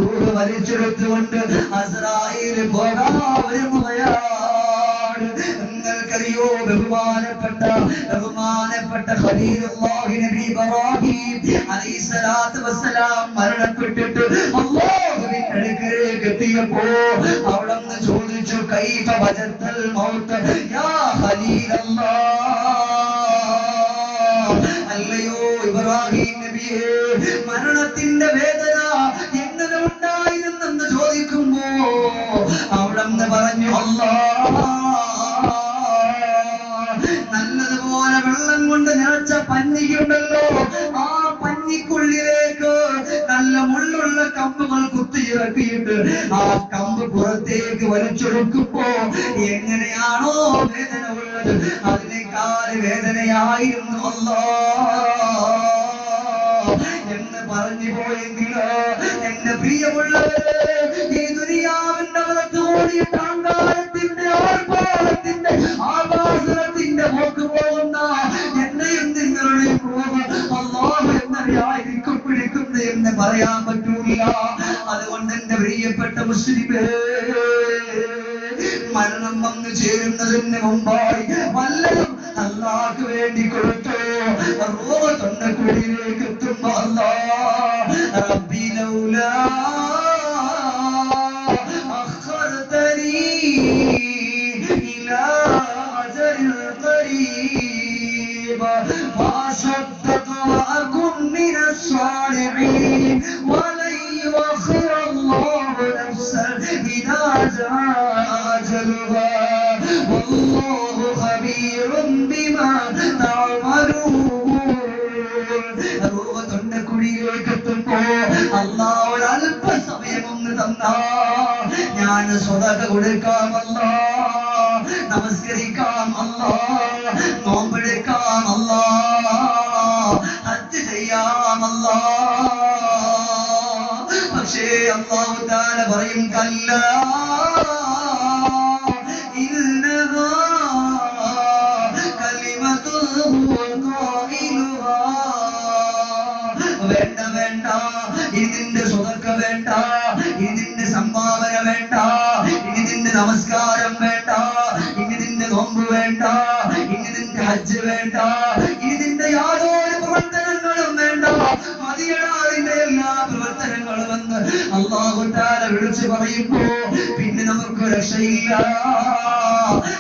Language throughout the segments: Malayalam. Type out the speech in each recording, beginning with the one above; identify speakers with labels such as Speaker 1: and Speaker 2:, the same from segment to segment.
Speaker 1: റൂഹ് വലിച്ചെടുത്തുകൊണ്ട് അസ്രായീൽ പോകാൻ വരുകയാണ്. നിങ്ങൾക്കറിയോ ബഹുമാനപ്പെട്ട ഖലീലുള്ളാഹി നബി ഇബ്രാഹിം അലൈഹിസ്സലാത്തു വസ്സലാം മരണപ്പെട്ടിട്ട് അല്ലാഹുവിന്റെ അടുക്കലേക്ക് എത്തിയപ്പോ അവിടുന്ന് ചോദിച്ചു, കൈഫ വജദൽ മൗത്ത് യാ ഖലീലല്ലാഹ്, അല്ലയോ ഇബ്രാഹിം നബിയേ, മരണത്തിന്റെ വേദന എങ്ങനെ ഉണ്ടായിരുന്നെന്ന് ചോദിക്കുമ്പോ അവിടുന്ന് പറഞ്ഞു, അല്ലാഹ്, നല്ലതുപോലെ വെള്ളം കൊണ്ട് നിറച്ച പഞ്ഞിയുണ്ടല്ലോ, ആ പഞ്ഞിക്കുള്ളിലേക്ക് നല്ല മുള്ളുള്ള കമ്പുകൾ കുത്തിയിറക്കിയിട്ട് ആ കമ്പ് പുറത്തേക്ക് വലിച്ചെടുക്കുമ്പോ എങ്ങനെയാണോ വേദന ഉള്ളത് അതിനേക്കാൾ വേദനയായിരുന്നു അല്ലാഹ് എന്ന് പറഞ്ഞു പോയെങ്കിലോ എന്റെ പ്രിയമുള്ളവരെ, ഈ ദുനിയാവിന്റെ വലത്തോടി കാങ്കാരത്തിന്റെ ആർഭാടത്തിന്റെ ആകാശത്തിന്റെ പോക്ക് പോകുന്ന എന്റെയും നിങ്ങളുടെയും റൂഹ് അല്ലാഹു എന്നറിയായിരിക്കും പിടിക്കുന്നത് എന്ന് പറയാൻ പറ്റൂല. അതുകൊണ്ട് എന്റെ പ്രിയപ്പെട്ട മുസ്ലിമേ, മരണം വന്നു ചേരുന്നതിന് മുമ്പായി വല്ലതും അല്ലാഹുക്ക് വേണ്ടി കൊടുത്തോ. റൂഹ് തൊണ്ടക്കുഴിയിലേക്ക് എത്തുമ്പോ അല്ലാഹ് റബ്ബി ലൗലാ അഖർതനി ഇലാ അജലിൻ ഖരീബ ഫഅസദ്ദഖു വഅകുൻ മിനസ് സ്വാലിഹീൻ വലൻ യുഅഖിറ അല്ലാഹു നഫ്സൻ ഇദാ ജാഅ അജലുഹാ വല്ലാഹു ഖബീറുൻ ബിമാ തഅമലൂൻ. റൂഹ് തൊണ്ടക്കുഴിയിലേക്ക് എത്തുമ്പോ അല്ലാഹ് ഒരു അല്പസമയം ഒന്ന് തന്നാ ഞാൻ സ്വതക കൊടുക്കാം അല്ലാഹ്, നമസ്കരിക്കാം അല്ലാഹ്, നോമ്പെടുക്കാം അല്ലാഹ്, ഹജ്ജ് ചെയ്യാം അല്ലാഹ്. പക്ഷേ അല്ലാഹു തആല പറയും, കല്ലാ ഇന്നഹാ കലിമത്തുൻ ഹുവ ഖായിലുഹാ. വേണ്ട വേണ്ട, ഇതിന്റെ സ്വതക്ക വേണ്ട, ഇതിന്റെ സംഭാവന വേണ്ട, ഇതിന്റെ നമസ്കാരം വേണ്ട, ഇതിന്റെ നോമ്പ് വേണ്ട, ഇതിന്റെ ഹജ്ജ് വേണ്ട, ഇതിന്റെ യാതൊരു പ്രവർത്തനങ്ങളും വേണ്ട, മതിയടാ അതിന്റെ എല്ലാ പ്രവർത്തനങ്ങളും എന്ന് അല്ലാഹു തആല വിളിച്ചു പറയുമ്പോ പിന്നെ നമുക്ക് രക്ഷയില്ല.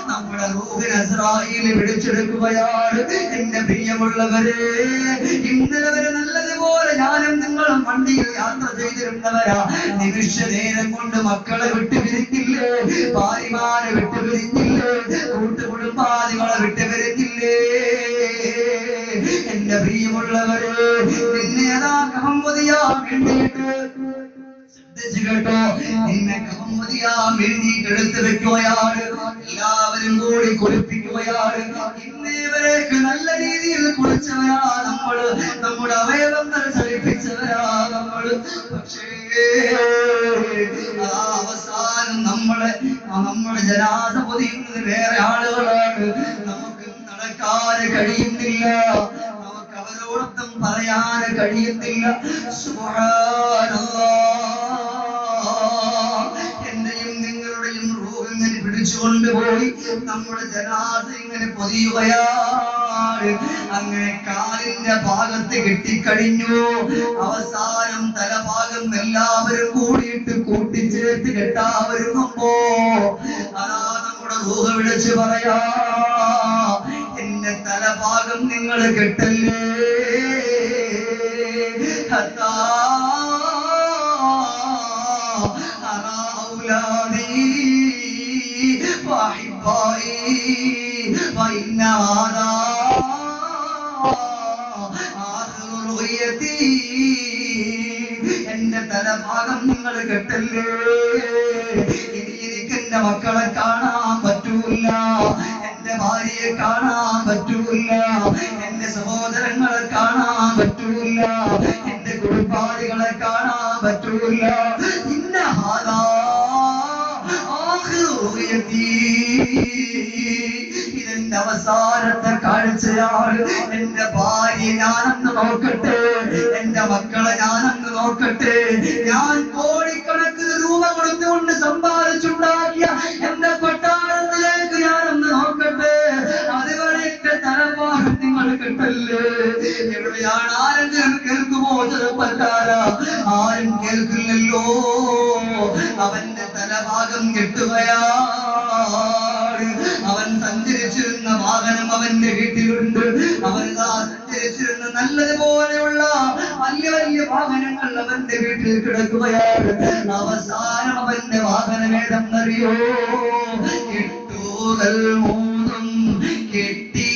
Speaker 1: നമ്മുടെ റൂഹിനെ അസ്രായീൽ പിടിച്ചെടുക്കുകയാണ്. എന്റെ പ്രിയമുള്ളവരെ, ഇന്നലെ വരെ നല്ലതുപോലെ ഞാനും നിങ്ങളും വണ്ടിയിൽ യാത്ര ചെയ്തിരുന്നവരാ. നിമിഷ നേരം കൊണ്ട് മക്കളെ വിട്ടുപിരിഞ്ഞില്ലേ, ഭാര്യമാരെ വിട്ടുപിരിഞ്ഞില്ലേ, കൂട്ടുകുടുംബാദികളെ വിട്ടുപിരിഞ്ഞില്ലേ. എന്റെ പ്രിയമുള്ളവരെ, നിന്നെ അതാ കഹമ്മദിയാൻ വേണ്ടിയിട്ട് കേട്ടോ, നിന്നെ കഹമ്മദിയാൻ വേണ്ടിയിട്ട് എടുത്തു വെക്കുകയാണ്. എല്ലാവരും കൂടി കുളിപ്പിക്കുകയാണ്. ഇന്നേവരേക്ക് നല്ല രീതിയിൽ കുളിച്ചവരാ നമ്മള്, നമ്മുടെ അവയവങ്ങൾ ചലിപ്പിച്ചവരാ നമ്മള്. പക്ഷേ അവസാനം നമ്മുടെ ജനാസ പൊതിയുന്നത് വേറെ ആളുകളാണ്. നമുക്ക് നടക്കാൻ കഴിയുന്നില്ല, നമുക്ക് അവരോടൊപ്പം പറയാൻ കഴിയുന്നില്ല. സുബ്ഹാനല്ലാഹ്, എന്റെയും നിങ്ങളുടെയും റൂഹ് ഇങ്ങനെ പിടിച്ചുകൊണ്ടുപോയി നമ്മുടെ ജനാസ ഇങ്ങനെ പൊതിയുകയാണ്. അങ്ങനെ കാലിന്റെ ഭാഗത്ത് കെട്ടിക്കഴിഞ്ഞു. അവസാനം തലഭാഗം എല്ലാവരും കൂടിയിട്ട് കൂട്ടിച്ചേർത്ത് കെട്ടാൻ വരുമ്പോ അതാ നമ്മുടെ റൂഹ് വിളിച്ച് പറയാ, എന്റെ തലഭാഗം നിങ്ങൾ കെട്ടല്ലേ, എന്റെ തലഭാഗം നിങ്ങൾ കെട്ടല്ലേ. ഇനി എനിക്ക് എന്റെ മക്കളെ കാണാൻ പറ്റൂല, എന്റെ ഭാര്യയെ കാണാൻ പറ്റൂല, എന്റെ സഹോദരങ്ങളെ കാണാൻ പറ്റൂല, എന്റെ കുടുംബാദികളെ കാണാൻ പറ്റൂല. ഇതെന്റെ അവസാനത്തെ കാഴ്ചയാണ്. എന്റെ ഭാര്യ ഞാനൊന്ന് നോക്കട്ടെ, എന്റെ മക്കളെ ഞാനൊന്ന് നോക്കട്ടെ. ഞാൻ കോടി കേൾക്കുകയാണ്. ആരെങ്കിലും കേൾക്കുമോ ചെറുപ്പക്കാരാ? ആരും കേൾക്കില്ലല്ലോ. അവന്റെ തലഭാഗം കെട്ടുകയാണ്. അവൻ സഞ്ചരിച്ചിരുന്ന വാഹനം അവന്റെ വീട്ടിലുണ്ട്. അവൻ സഞ്ചരിച്ചിരുന്ന നല്ലതുപോലെയുള്ള വലിയ വലിയ വാഹനങ്ങൾ അവന്റെ വീട്ടിൽ കിടക്കുകയാണ്. അവസാനം അവന്റെ വാഹനം ഏതെന്നറിയോ? കെട്ടുകൾ മൂന്നും കെട്ടി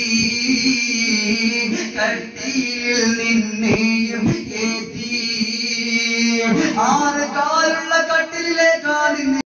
Speaker 1: കട്ടിയിൽ നിന്നെയും ഏറ്റി 6 കാൽ